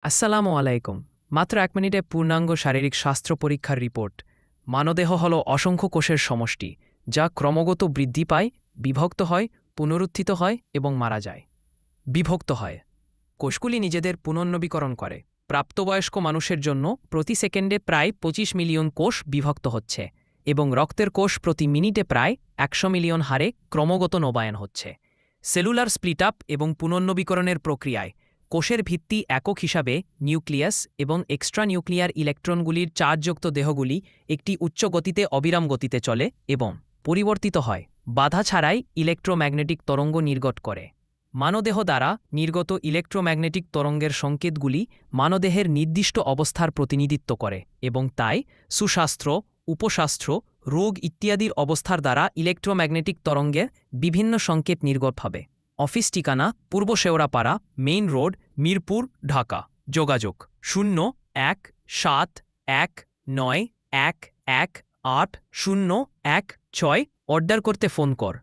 আসসালামু আলাইকুম। মাত্র ১ মিনিটে পূর্ণাঙ্গ শারীরিক স্বাস্থ্য পরীক্ষার রিপোর্ট। মানবদেহ হল অসংখ্য কোষের সমষ্টি, যা ক্রমাগত বৃদ্ধি পায়, বিভক্ত হয়, পুনরুত্থিত হয় এবং মারা যায়। বিভক্ত হয়। কোষগুলি নিজেদের পুনর্নবীকরণ করে। প্রাপ্তবয়স্ক মানুষের জন্য প্রতি সেকেন্ডে প্রায় ২৫ মিলিয়ন কোষ বিভক্ত হচ্ছে এবং রক্তের কোষ প্রতি মিনিটে প্রায় ১০০ মিলিয়ন হারে ক্রমাগত নবায়ন হচ্ছে। সেলুলার স্প্লিট আপ এবং পুনর্নবীকরণের প্রক্রিয়ায় কোষের ভিত্তি একক হিসাবে নিউক্লিয়াস এবং এক্সট্রা নিউক্লিয়ার ইলেকট্রনগুলির চার্জযুক্ত দেহগুলি একটি উচ্চ গতিতে অবিরাম গতিতে চলে এবং পরিবর্তিত হয়, বাধা ছাড়াই ইলেকট্রোম্যাগনেটিক তরঙ্গ নির্গত করে। মানবদেহ দ্বারা নির্গত ইলেকট্রোম্যাগনেটিক তরঙ্গের সংকেতগুলি মানবদেহের নির্দিষ্ট অবস্থার প্রতিনিধিত্ব করে এবং তাই সুস্বাস্থ্য, উপস্বাস্থ্য, রোগ ইত্যাদির অবস্থার দ্বারা ইলেকট্রোম্যাগনেটিক তরঙ্গের বিভিন্ন সংকেত নির্গত হবে। অফিস ঠিকানা: পূর্ব শেওড়াপাড়া, মেইন রোড, মিরপুর, ঢাকা। যোগাযোগ: 01719111806। অর্ডার করতে ফোন কর।